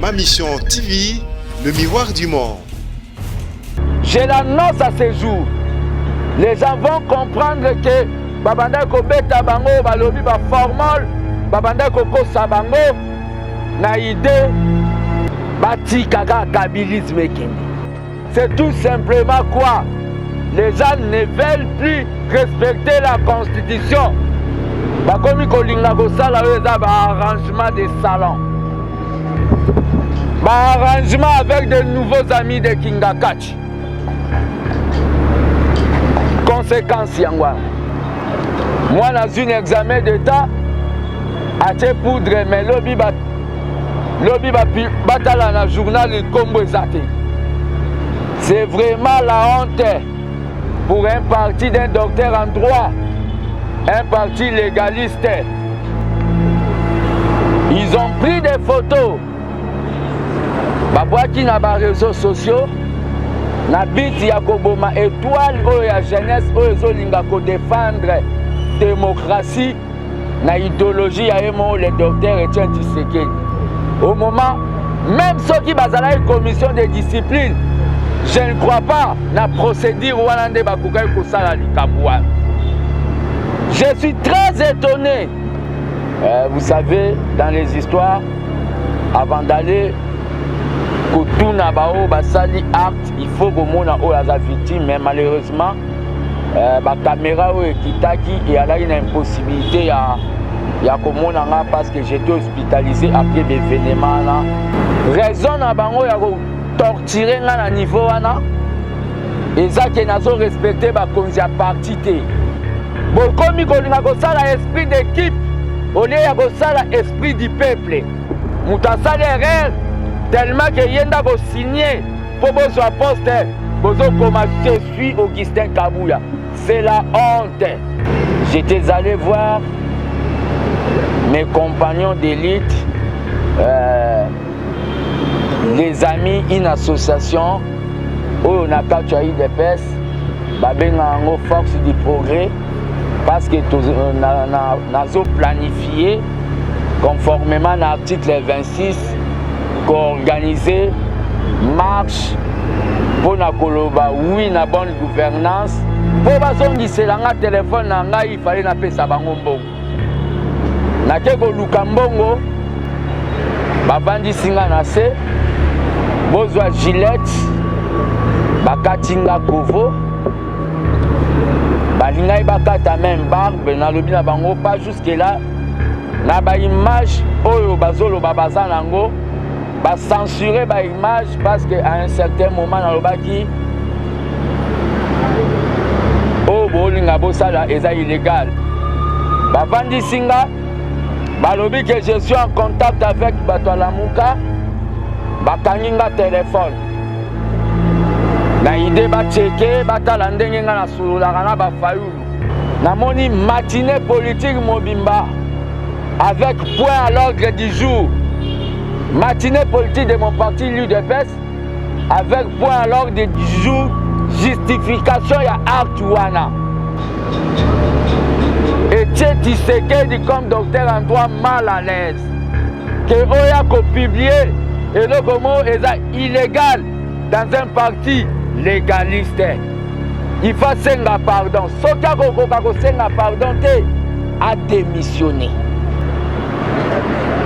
Ma mission TV, le miroir du monde. Je l'annonce à ce jour. Les gens vont comprendre que babanda ko beta bango balobi ba formol, babanda ko kosa bango na idée bati kaka kabilisme kindi. C'est tout simplement quoi? Les gens ne veulent plus respecter la constitution. Bakomi kolinga kosala oyo eza ba arrangement de salon. Ba arrangement avec de nouveaux amis de Kingakachi. Conséquence yangwa. Moi dans un examen d'état, ache poudre mais lobby batala na journal le Combo Zate. C'est vraiment la honte pour un parti d'un docteur en droit, un parti légaliste. Ils ont pris des photos. Babwaki na ba réseaux sociaux. Na biti ya koboma étoile oyo ya jeunesse oyo ezolinga ko défendre démocratie na idéologie ya emo le docteur Etienne Tshisekedi. Au moment même ceux qui bazala une commission de discipline, je ne crois pas na procédure wana nde bakokai kosala likambo wana. Je suis très étonné. Vous savez, dans les histoires, avant d'aller Kutuna bao basali acte, il faut que mona o la victime, mais malheureusement ba caméra o ekitaki et ala une impossibilité ya komona nga parce que j'étais hospitalisé après l'événement là. Raison na bango ya ko torturer nga na niveau wana. Eza ke nazo respecter ba konzi ya parti te. Bokomi kolinga kosala esprit d'équipe au lieu ya kosala esprit du peuple. Mutasali erreur tellement que yenda ko signer pour besoin poste bozo comme je suis Augustin Kabouya. C'est la honte. J'étais allé voir mes compagnons d'élite, les amis, une association où on a capturé UDPS, babenga ngo force du progrès parce que nous planifié conformément à l'article 26 organiser marche pour na koloba oui na bonne gouvernance pour bazongisela nga téléphone na ngai il fallait na pesa bango mbongo nake koluka mbongo bavandisi nga na se bozwa gilette bakatinga kovo balingai bakata même barbe nalobi na bango pas jusque là na ba image oyo bazoloba baza nango ba censurer ba image parce que à un certain moment dans le baki oh bolinga bosala eza illégal ba vandi singa ba lobi que je suis en contact avec bato lamuka ba kanginga téléphone na idée ba checker batala ndenge nga na sululaka na ba fayulu na moni matinée politique mobimba avec point à l'ordre du jour. Matinée politique de mon parti l'UDPS avec point à l'ordre du jour justification ya acte wana. Et Tshisekedi comme docteur en droit mal à l'aise que oya ko publier et donc comment est illégal dans un parti légaliste. Il faut senga pardon. Soka ko senga pardon te a démissionné.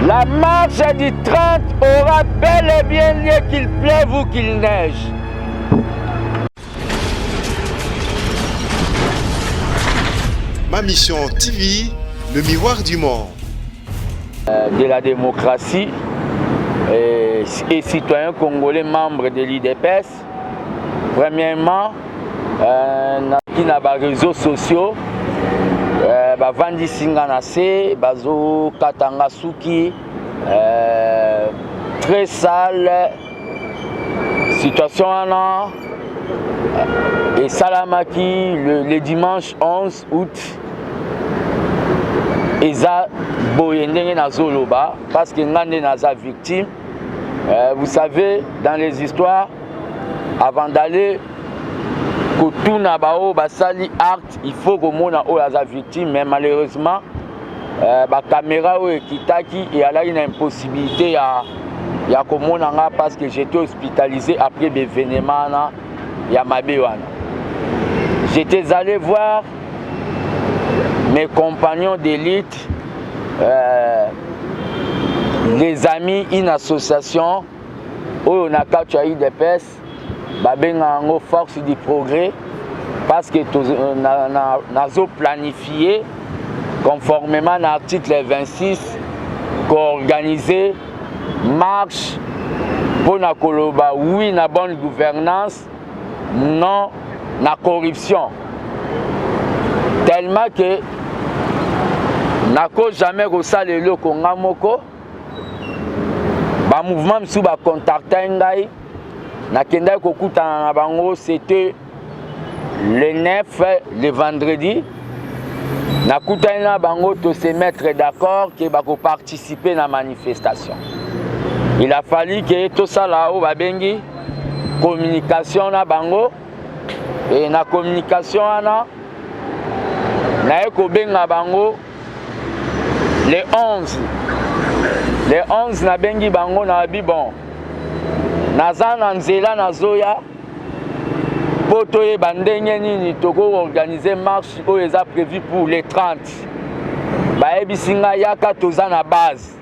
La marche du 30 aura bel et bien lieu qu'il pleuve ou qu'il neige. Ma mission TV, le miroir du monde. De la démocratie et citoyens congolais membres de l'UDPS. Premièrement, qui n'a pas réseaux sociaux. Bavandi singa na se bazo katanga suki très sale situation wana et salamaki le dimanche 11 août eza boyendenge na zoloba parce que ngande naza victime. Vous savez dans les histoires avant d'aller Kutuna bao basali acte, il faut que mona o la victime, mais malheureusement ba caméra o ekitaki et ala une impossibilité ya komonanga parce que j'étais hospitalisé après l'événement ya Mabewana. J'étais allé voir mes compagnons d'élite, les amis, une association où on a capturé UDPS, babengango force du progrès, parce que nous avons planifié conformément à l'article 26 qu'organiser marche pour la koloba oui na bonne gouvernance, non na corruption. Tellement que nako jamais rosale le konga moko ba mouvement msu ba contacter ngai na kenda kokutana na bango, c'était le 9 le vendredi. Na kutana na bango to se mettre d'accord que ba ko participer à la manifestation. Il a fallu que tout ça là-haut ba bengi communication na bango, et na communication ana na eko benga bango le 11 na bengi bango na bi bon naza na nzela na zoya poto e bandenge nini toko organiser marche oyo eza prévu pour les 30 bayebisinga yaka toza na base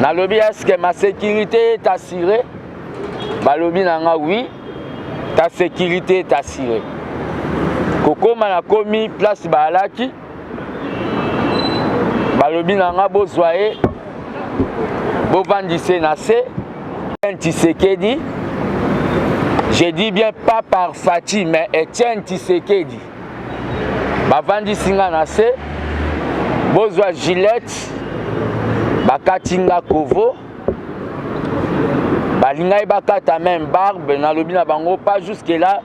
nalobi est-ce que ma sécurité est assurée, balobi nanga oui ta sécurité est assurée. Kokoma na komi place balaki balobi nanga bozwaye bovandise na se Tshisekedi. Je dis bien pas par Fati mais Etienne Tshisekedi. Bavandisinga na se bozwa Gillette bakatinga kovo balingai bakata même barbe na lobi na bango pas jusque là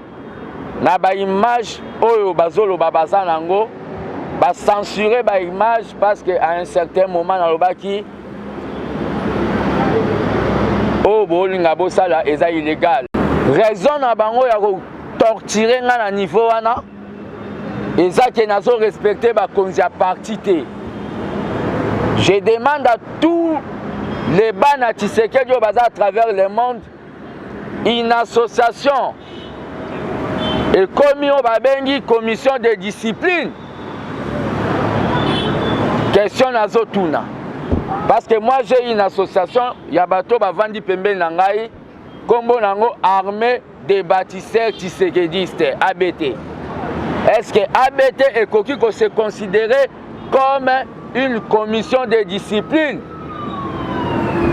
na ba image oyo bazolo babaza nango ba censurer ba image parce que à un certain moment na lobaki oh bolinga bosala eza illégal. Raison na bango ya ko torturer nga na niveau wana eza ke nazo respecter ba konzi ya parti te. Je demande à tous les bana Tshisekedi à travers le monde une association et comme commission de discipline. Question nazotuna. Parce que moi j'ai une association, Yabato Bavandi Pembe Nangai, Kombo Nango Armée des bâtisseurs Tshisekedistes, ABT. Est-ce que ABT est coquille qu'on se considérer comme une commission de discipline?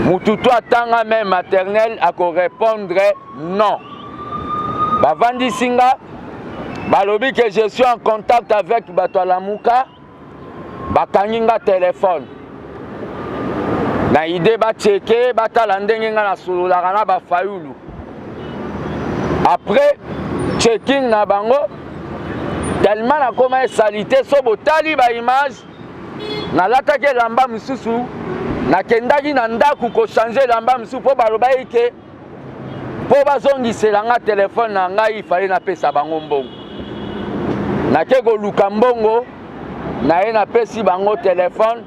Mututu atanga même maternelle à répondre non. Bavandi Singa, balobi que je suis en contact avec Batwalamuka, bakanginga téléphone. Na idée ba checker, batala ndenge nga na sululaka na ba fayulu. Après checking na bango, tellement na koma salité so botali ba image, na latake lamba misusu. Nakendaki na ndaku ko changer lamba msu po baloba ike po bazongisela nga telefone na ngai ifale na pesa bango mbongo. Nake ko luka mbongo na ye na pesi bango telefone.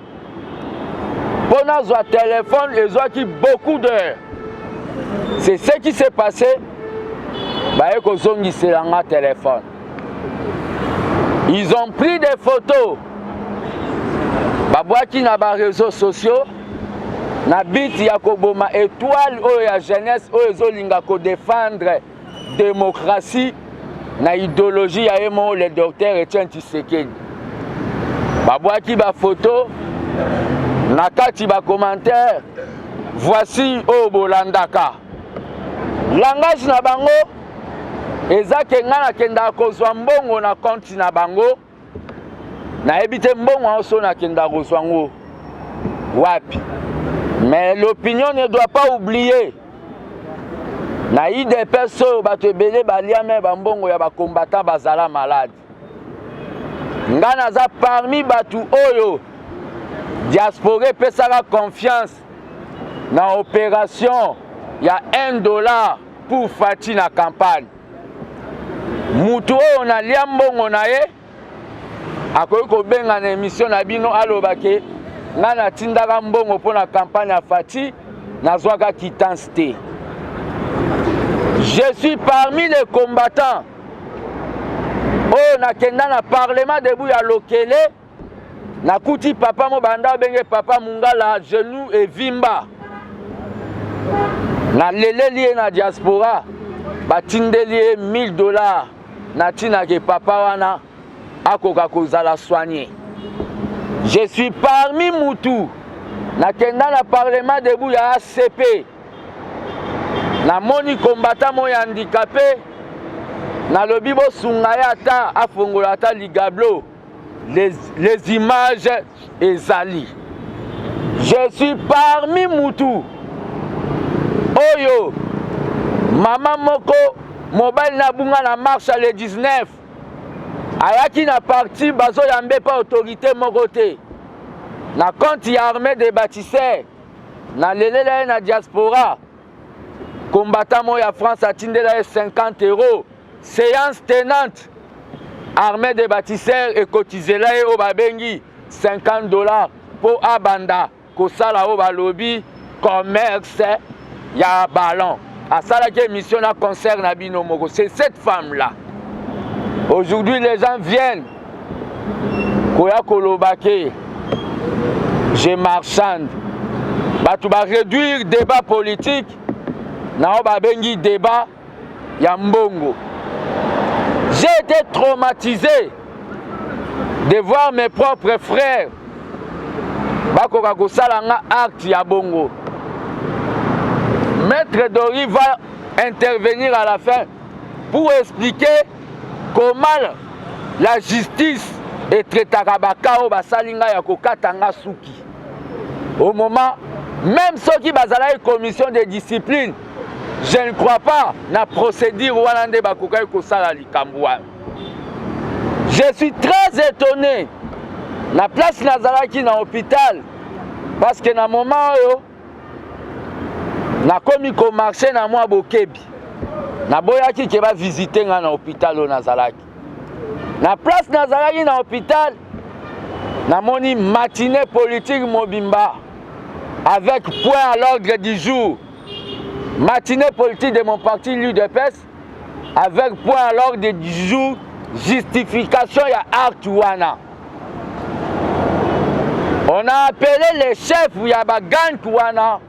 Po nazwa telefone ezwaki beaucoup d'heures. C'est ce qui s'est passé. Baye ko zongisela nga telefone. Ils ont pris des photos. Babwaki na ba réseaux sociaux. Na biti ya koboma étoile oyo ya jeunesse oyo ezolinga ko défendre démocratie na idéologie ya emo le docteur Etienne Tshisekedi. Babwaki ba photo na kati ba commentaire voici oyo bolandaka. Langage na bango eza ke nga na kenda kozwa mbongo na compte na bango na ebite mbongo oso na kenda kozwa ngo wapi. Mais l'opinion ne doit pas oublier. Na IDPS oyo bato ebele balia me bambongo ya bakombata bazala malade. Nga naza parmi batu oyo diaspora pesaka confiance na opération ya $1 pour Fati na campagne. Mutu oyo nalia mbongo na ye akoki kobenga na émission na bino alobake nga natindaka mbongo pour la campagne à Fati nazwaka quittance te. Je suis parmi les combattants oh nakenda na parlement debout ya Lokele nakuti papa mo banda benge papa Mungala genou et vimba na lele lié na diaspora batindeli $1000 natina ke papa wana akoka kozala soigné. Je suis parmi Moutou nakenda na parlement debout ya ACP na moni combattant mo ya handicapé na lobi bo sunga ya ata afongola ata ligablo les images ezali. Je suis parmi Moutou oyo maman moko mobile na bunga na marche le 19 ayaki na parti bazo yambe pa autorité moko te na compte ya armée des bâtisseurs na lelela na diaspora combattant mo ya France atindela 50 €. Séance tenante armée des bâtisseurs et cotisela au babengi $50 pour abanda kosala au balobi commerce ya ballon asala ke mission na concert na bino moko. C'est cette femme là. Aujourd'hui les gens viennent koya kolobake je marchande batu ba réduire débat politique na babengi débat ya mbongo. J'ai été traumatisé de voir mes propres frères bakoka kosala nga acte ya bongo. Maître Dori va intervenir à la fin pour expliquer comment la justice est traitée au basalinga ya kokatanga suki. Au moment, même ceux qui bazala une commission de discipline, je ne crois pas na procédure walande bakoka kosala likambwa. Je suis très étonné na place nazalaki na hôpital parce que na moment yo na komi ko marché na moi bokebi na boyaki ke ba visiter nga na hôpital o nazalaki na place nazalaki na hôpital na moni matinée politique mobimba avec point à l'ordre du jour. Matinée politique de mon parti l'UDPS avec point à l'ordre du jour justification ya Artuana. On a appelé les chefs ya bagang Tuana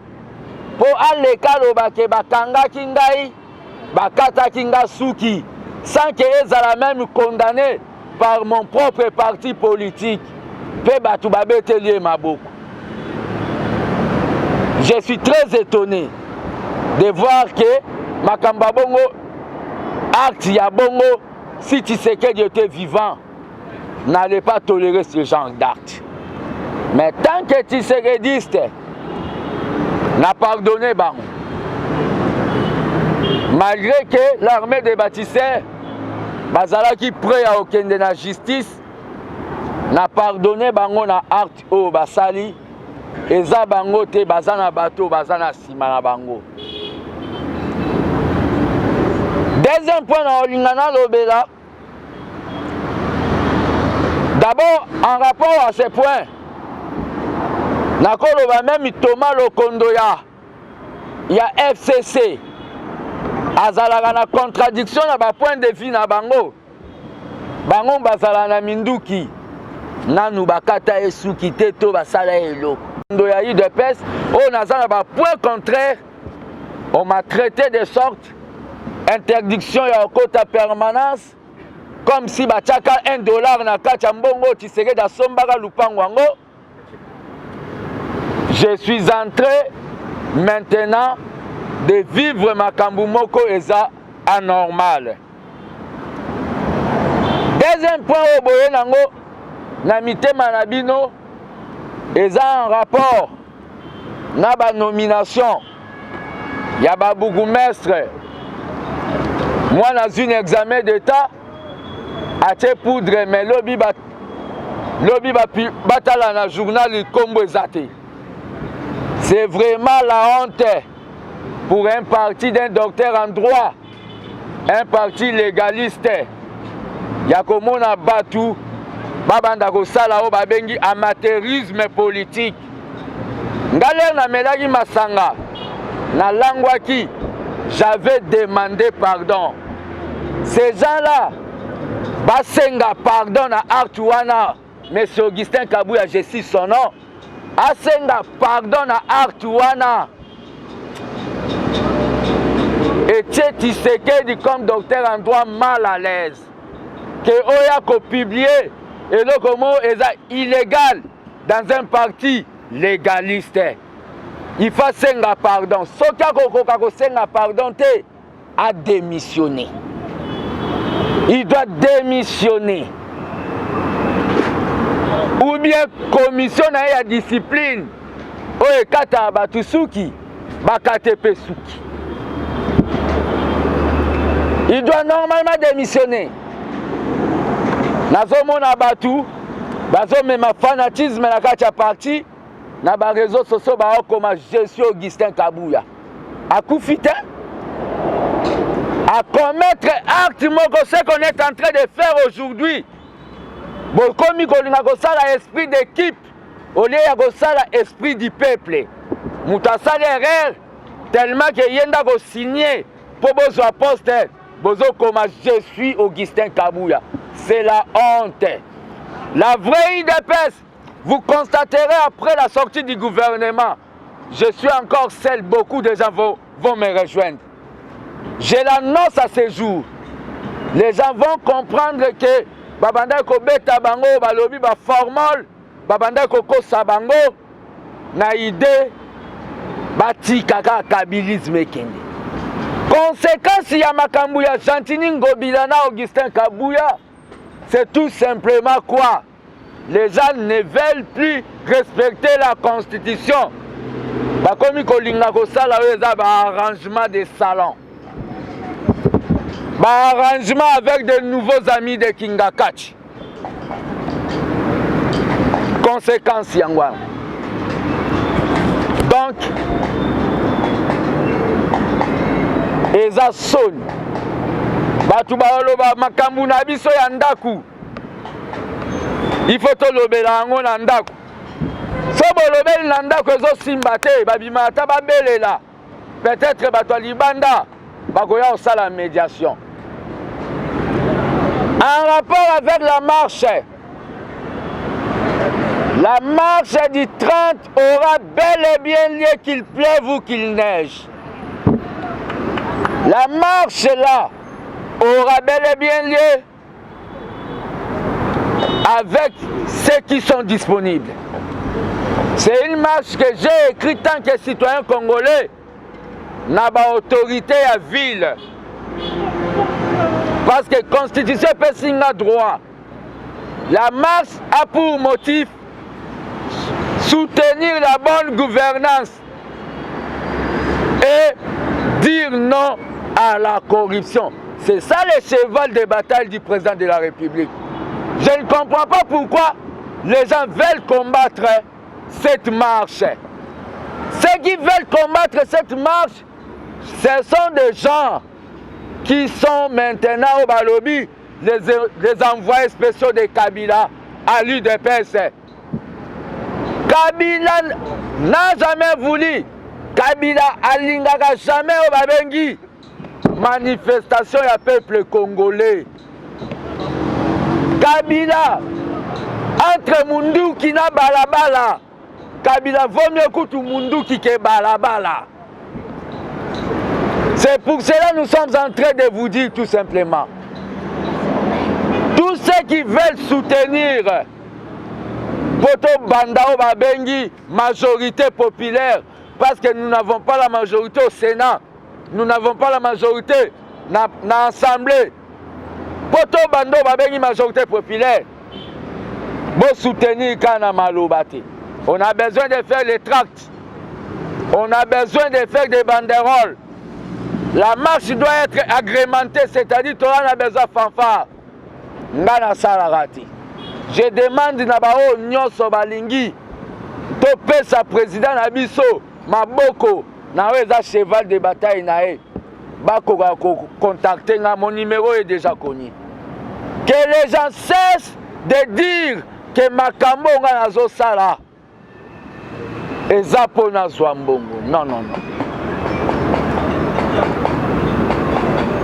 pour aller kalobake bakanga kingai bakata kinga suki sans que ezala même condamné par mon propre parti politique. Pe batu babeteli maboko. Je suis très étonné de voir que Makamba Bongo, acte ya Bongo, si Tshisekedi était vivant, n'allait pas tolérer ce genre d'acte. Mais tant que Tshisekedi n'a pardonné Bango, malgré que l'armée des bâtisseurs, Bazala qui prêt à aucun de la justice, n'a pardonné Bango na acte au Basali, et za Bango te bazana bateau, bazana simana Bango. Deuxième point dans Olingana Lobela. D'abord, en rapport à ces points, Nakoloba même Thomas Lokondoya, il y a FCC. Azalaka na contradiction na ba point de vue na bango. Bango bazala na minduki. Nanu bakata esuki te to basala elo. Ndoya yi de pes, on azala ba point contraire. On m'a traité de sorte interdiction ya kota permanence comme si bachaka $1 na kacha mbongo Tshisekedi asombaka lupango yango. Je suis en train maintenant de vivre makambu moko eza anormal. Deuxième point au boye nango na mitema na bino eza en rapport na ba nomination ya ba bourgmestre. Moi, dans un examen d'état, à te poudre, mais lobby batala na journal il combo zate. C'est vraiment la honte pour un parti d'un docteur en droit, un parti légaliste. Yakomona batu babanda kosala o babengi amateurisme politique. Ngaler na melaki masanga na langwaki, j'avais demandé pardon. Ces gens-là basenga pardon na Artuana, Monsieur Augustin Kabouya, je suis son nom. Asenga pardon na Artuana. Et Tshisekedi comme docteur en droit mal à l'aise. Que Oya ko publier et le comment est illégal dans un parti légaliste. Il faut senga pardon. Soka ko senga pardon te a démissionné. Il doit démissionner. Ou bien commission na ya discipline. Oye kata batusuki bakatepe suki. Il doit normalement démissionner. Nazomona batu, bazomema fanatisme na kati ya parti, na ba réseaux sociaux ba comme je suis Augustin Kabouya. Akufite à commettre acte moko ce qu'on est en train de faire aujourd'hui. Bokomi kolinga kosala esprit d'équipe, au lieu ya kosala esprit du peuple. Mutasali erreur tellement que yenda ko signer pour bozwa poste. Bozo comme je suis Augustin Kabouya. C'est la honte. La vraie IDPS, vous constaterez après la sortie du gouvernement, je suis encore seul, beaucoup de gens vont me rejoindre. Je l'annonce à ce jour. Les gens vont comprendre que Babanda Kobeta Bango, Balobi, Baformol, Babanda Koko Sabango, na idée, Bati Kaka Kabilisme Kende. Conséquence, il y a Makambouya, Chantini Ngobilana, Augustin Kabouya, c'est tout simplement quoi? Les gens ne veulent plus respecter la constitution. Bakomi kolinga kosala eza ba arrangement de salon. Ba arrangement avec de nouveaux amis de Kingakachi. Conséquence yangwa. Donc eza soni. Batu baloba makambu na biso ya ndaku. Il faut tolobela yango na ndaku. So bolobeli na ndaku ezo simba te babima ata babelela. Peut-être bato ya libanda bakoya osala médiation. En rapport avec la marche du 30 aura bel et bien lieu qu'il pleuve ou qu'il neige. La marche là aura bel et bien lieu avec ceux qui sont disponibles. C'est une marche que j'ai écrite tant que citoyen congolais n'a pas autorité à ville. Parce que la Constitution peut signer droit. La marche a pour motif soutenir la bonne gouvernance et dire non à la corruption. C'est ça le cheval de bataille du président de la République. Je ne comprends pas pourquoi les gens veulent combattre cette marche. Ceux qui veulent combattre cette marche, ce sont des gens qui sont maintenant au Balobi, les envoyés spéciaux de Kabila à l'UDPS. Kabila n'a jamais voulu. Kabila alingaka jamais au Babengi. Manifestation du peuple congolais. Kabila, entre Munduki na Balabala, Kabila vaut mieux que tout Munduki que Balabala. C'est pour cela que nous sommes en train de vous dire tout simplement. Tous ceux qui veulent soutenir Poto Bandao Babengi, majorité populaire, parce que nous n'avons pas la majorité au Sénat, nous n'avons pas la majorité dans l'Assemblée. Poto Bandao Babengi, majorité populaire, pour soutenir Kana Malobati. On a besoin de faire les tracts, on a besoin de faire des banderoles. La marche doit être agrémentée, c'est-à-dire qu'on a besoin de fanfare. Ngana Salarati. Je demande na bao nyonso balingi topé sa président Nabiso Maboko na weza cheval de bataille nae. Bako contacter nga, mon numéro est déjà connu. Que les gens cessent de dire que makambo nga nazo sala eza pona zwa mbongo. Non, non, non.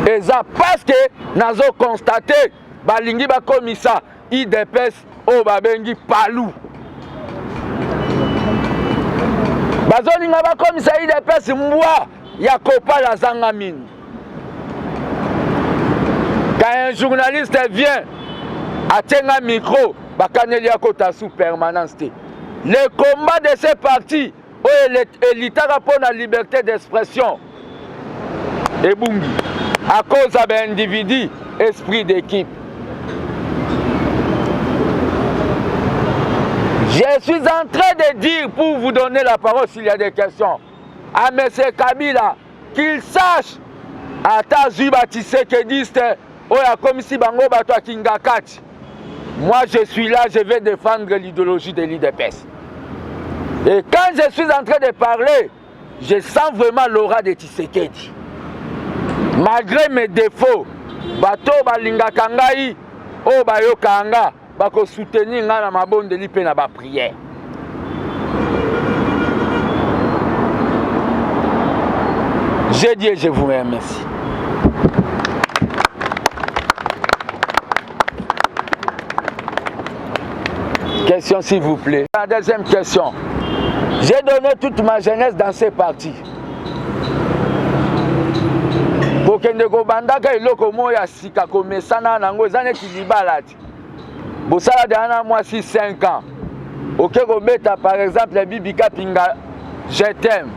Eza parce que nazo constater balingi bakomisa IDPS o babengi palu. Bazolinga bakomisa IDPS mbwa ya kopala zanga mini. Quand un journaliste vient à tenir un micro, bakaneli ya kota sous permanence. Le combat de ces partis est l'itara pour la liberté d'expression. Et bungi. À cause d'un individu, esprit d'équipe. Je suis en train de dire, pour vous donner la parole s'il y a des questions, à M. Kabila, qu'il sache, à Tazuba Tshisekedi, comme si Bango Bato Kingakati. Moi, je suis là, je vais défendre l'idéologie de l'IDPS. Et quand je suis en train de parler, je sens vraiment l'aura de Tshisekedi. Malgré mes défauts, Bato Balinga Kangai, O Bayo Kanga, Bako soutenir na mabonde de l'IP na ba prière. J'ai dit et je vous remercie. Question s'il vous plaît. La deuxième question. J'ai donné toute ma jeunesse dans ces partis. Pour que ne gobandaka iloko moya sika komesana nango ezane kilibalati. Bosala de ana moi 6-5 ans. Ok kobeta par exemple Bibika Pinga je t'aime.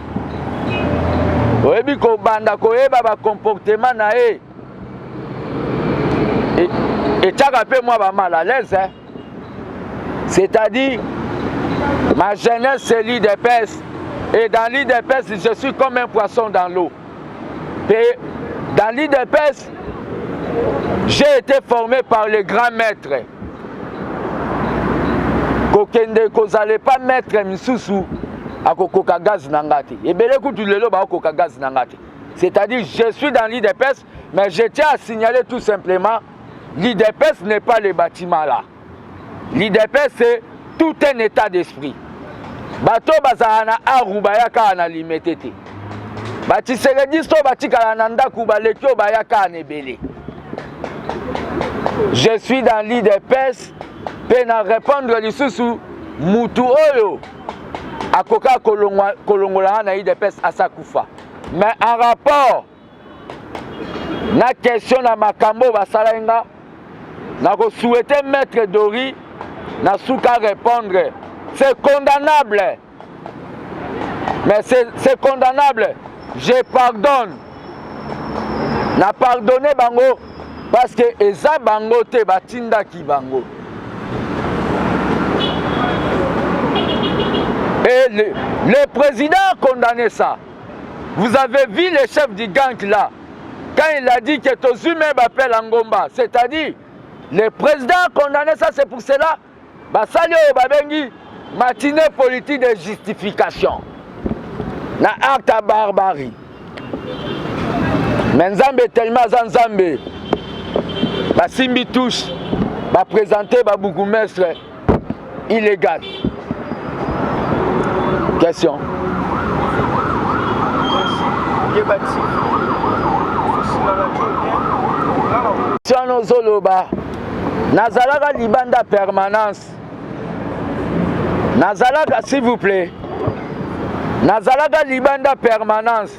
Oyebi kobanda koyeba ba comportement na e. Et tchaka pe moi ba mal à l'aise hein. C'est-à-dire, ma jeunesse c'est l'IDPS. Et dans l'IDPS, je suis comme un poisson dans l'eau. Et dans l'IDPS, j'ai été formé par les grands maîtres. Kokende kozale pas maître misusu à kokoka gaz nangati. Et belé kutu lelo ba kokoka gaz nangati. C'est-à-dire, je suis dans l'IDPS, mais je tiens à signaler tout simplement, l'IDPS n'est pas les bâtiments là. L'IDPS c'est tout un état d'esprit. Bato bazana arubayaka na limetete. Bati seredisto batika nanda kubalekyo bayaka nebele. Je suis dans l'IDPS pena répondre lisusu mutu oyo akoka kolongola na IDPS asakufa. Mais en rapport na question na makambo basalenga na ko souhaiter maître Dori n'a qu'à répondre. C'est condamnable. Mais c'est condamnable. Je pardonne. N'a pardonné Bango parce que Eza Bango te batinda ki Bango. Et le président a condamné ça. Vous avez vu le chef du gang là. Quand il a dit que tous humains m'appellent Angomba. C'est-à-dire, le président a condamné ça, c'est pour cela. Basali o babengi matinée politique de justification na acte à barbarie. Mais Nzambe tellement Nzambe basimbi touche ba présenter ba bourgmestre illégal. Question. Question Zoloba. Nazalaka libanda permanence. Nazalaka, s'il vous plaît. Nazalaka libanda permanence.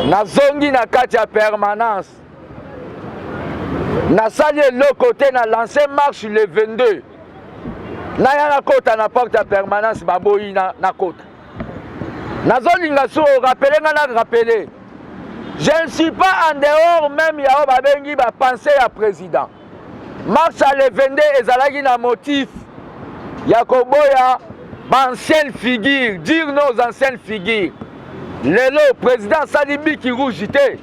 Nazongi na katia permanence. Nasali le côté na lancé marche le 22. Naya na kota na porte à permanence baboyi na kota. Nazolinga so rappeler na rappeler. Je ne suis pas en dehors même ya babengi ba penser à président. Marche à le 22 ezalaki na motif. Yakoboya, ancienne figure, dire nos anciennes figures. Le président Salibi qui rougité.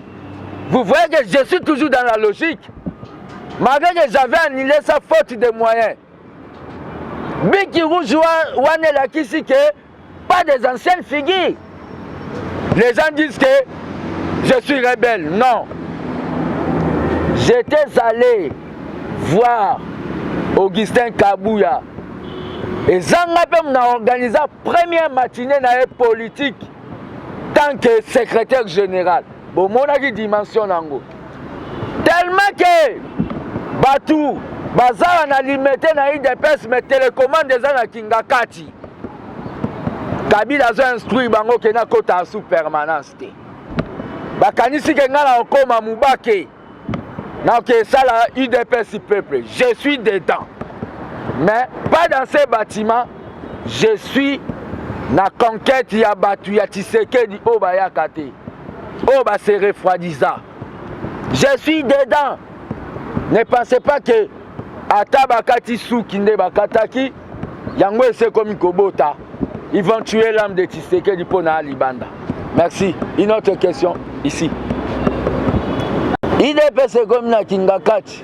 Vous voyez que je suis toujours dans la logique. Malgré que j'avais annulé sa faute de moyens. Biki Rouge Wanela Kisi que pas des anciennes figures. Les gens disent que je suis rebelle. Non. J'étais allé voir Augustin Kabouya. Et Zangapem a organisé la première matinée dans la politique tant que secrétaire général. Bon, mon dimension nango. Tellement que Batou, Bazar a limité dans l'IDPS, mais télécommande des gens à Kingakati. Kabila a instruit Bango qui n'a pas sous permanence. Bakanisi Kengala Okoma Moubake. Donc ça la UDPS peuple. Je suis dedans. Mais pas dans ces bâtiments. Je suis dans la conquête il y a battu, il y a Tshisekedi Obaya Kate. Oba se refroidisa. Je suis dedans. Ne pensez pas que Atabakati Soukinde Bakataki, Yango c'est comme Kobota. Ils vont tuer l'âme de Tshisekedi pour Libanda. Merci. Une autre question ici. IDPS c'est comme na Kingakati.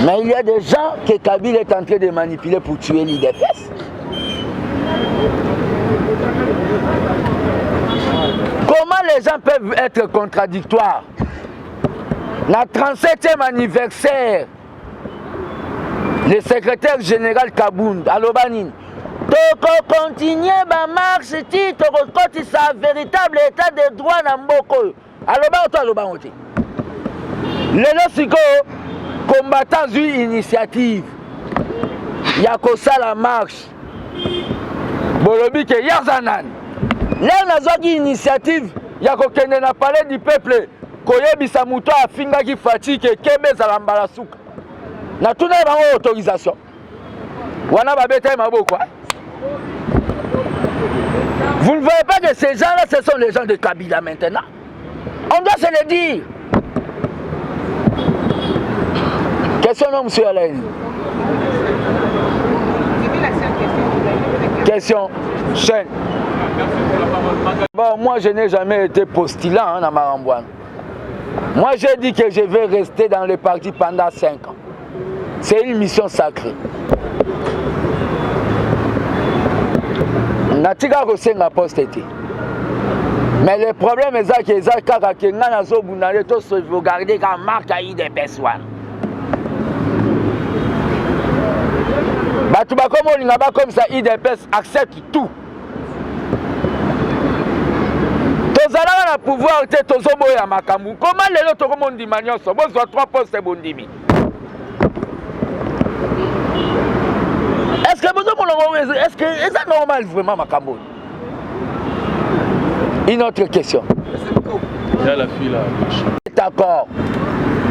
Mais il y a des gens que Kabila est en train de manipuler pour tuer l'IDPS. Comment les gens peuvent être contradictoires? Le 37e anniversaire, le secrétaire général Kabound, Alobanine, Toko continuer ma marche, Toko côté sa véritable état de droit dans Mboko. Aloban, Lelo Siko, combattant une initiative, Yakosa la marche, Bolobi ke Yazanan. Là, on a une initiative, Yakokende na palais du peuple. Koyebisa muto afinga ki fatigue kebe zalambala suka. Na tuna bango autorisation. Wana babeta maboko. Vous ne voyez pas que ces gens-là, ce sont les gens de Kabila maintenant. On doit se le dire. Question non, monsieur Alain. Question chaîne. Bon, moi je n'ai jamais été postulant dans Marambouane. Moi j'ai dit que je vais rester dans le parti pendant 5 ans. C'est une mission sacrée. Natika Kosenga poste. Mais le problème est que les gens qui ont sauvegardé comme marque à IDPS. Comme ça, IDPS accepte tout. Tozala na pouvoir te tozobo ya makambu. Comment les autres comment dit manioso? Bon, soit 3 postes bondimi. Est-ce que c'est normal vraiment makambu? Une autre question. Il y a la fille là. D'accord.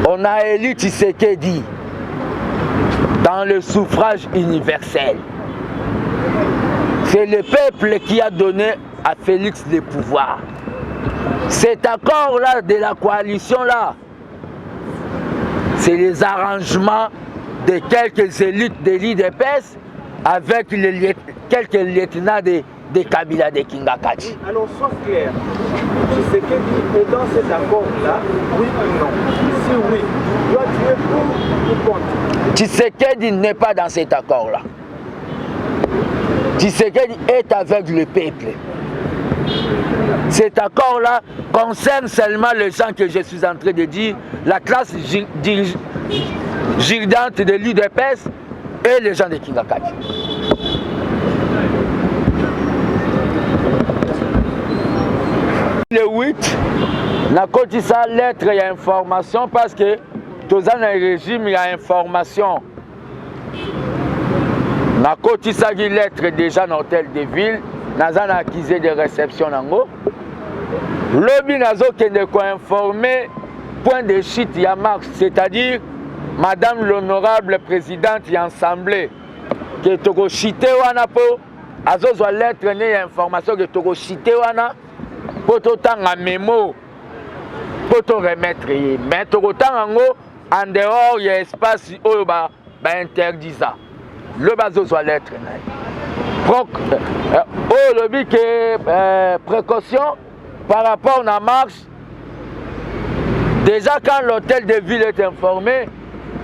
On a élu Tshisekedi dans le suffrage universel. C'est le peuple qui a donné à Félix le pouvoir. Cet accord-là de la coalition-là, c'est les arrangements de quelques élites de l'IDPS avec quelques lieutenants de Kabila de Kingakati. Alors, sauf clair, Tshisekedi est dans cet accord-là, oui ou non? Si oui, toi tu es pour ou contre? Tshisekedi n'est pas dans cet accord-là. Tshisekedi est avec le peuple. Cet accord-là concerne seulement les gens que je suis en train de dire, la classe dirigeante de l'UDPS et les gens de Kingakati. Le 8, na côté ça lettre il y a information parce que tous dans un régime il y a information. Na côté ça qui lettre déjà dans l'hôtel de ville, na zan accusé de réception nango. Lobby nazo kende ko informer point de chute ya marche, c'est-à-dire madame l'honorable présidente ya assemblée que toko chite wana po azozwa lettre ne information que toko chite wana pour totanga mémo pour te remettre mais tokotanga ngo en dehors il y a espace oyo ba interdisa le bazozwa lettre na oh lobby que précaution par rapport à la marche. Déjà quand l'hôtel de ville est informé,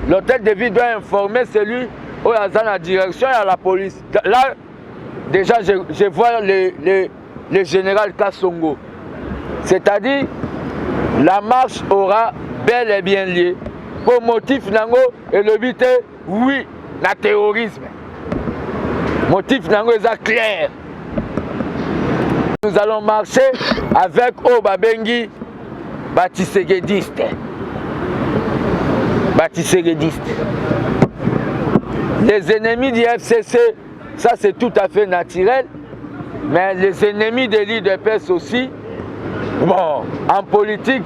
l'hôtel de ville doit informer celui où il y a la direction et à la police. Là déjà je vois le général Kassongo. C'est-à-dire, la marche aura bel et bien lieu. Pour motif nango et le but oui na terrorisme. Motif nango est clair. Nous allons marcher avec Obabengi Batiségédiste. Les ennemis du FCC, ça c'est tout à fait naturel, mais les ennemis de l'UDPS aussi, bon, en politique,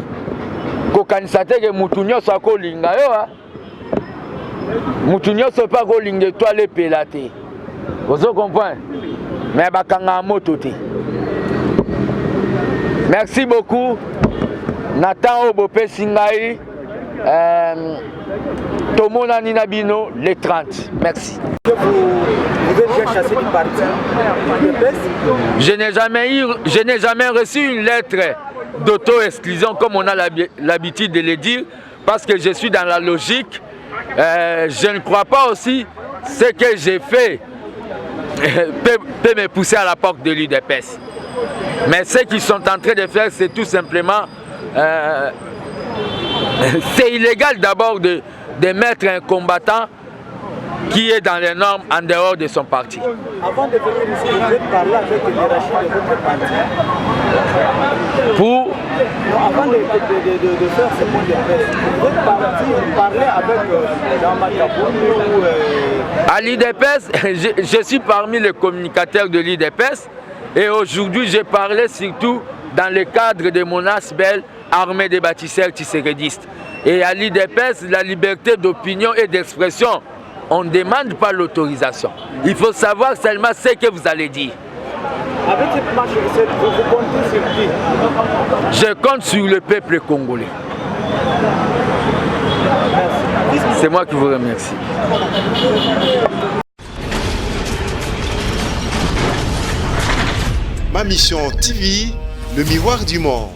kokanisate ke mutu nyonso akolinga yo, mutu nyonso pa kolinga toi les pelate. Vous comprenez? Mais bakanga moto te. Merci beaucoup. Nathan Obope Singaï. Tomona Ninabino, les 30. Merci. Vous êtes déjà chassé du parti UDPS? Je n'ai jamais reçu une lettre d'auto-exclusion comme on a l'habitude de le dire, parce que je suis dans la logique. Je ne crois pas aussi ce que j'ai fait peut me pousser à la porte de l'UDPS. Mais ce qu'ils sont en train de faire, c'est tout simplement... c'est illégal d'abord de mettre un combattant qui est dans les normes en dehors de son parti. Avant de venir ici, vous avez parlé avec les hiérarchies de votre parti. Pour... Non, avant de faire ce point de presse, vous êtes parlé avec Jean-Marc Kabou à l'UDPS, je suis parmi les communicateurs de l'UDPS et aujourd'hui j'ai parlé surtout dans le cadre de mon ASBEL, Armée des bâtisseurs tissérédistes. Et à l'UDPS, la liberté d'opinion et d'expression, on ne demande pas l'autorisation. Il faut savoir seulement ce que vous allez dire. Avec cette marche, vous comptez sur qui? Je compte sur le peuple congolais. C'est moi qui vous remercie. Ma mission TV, le miroir du monde.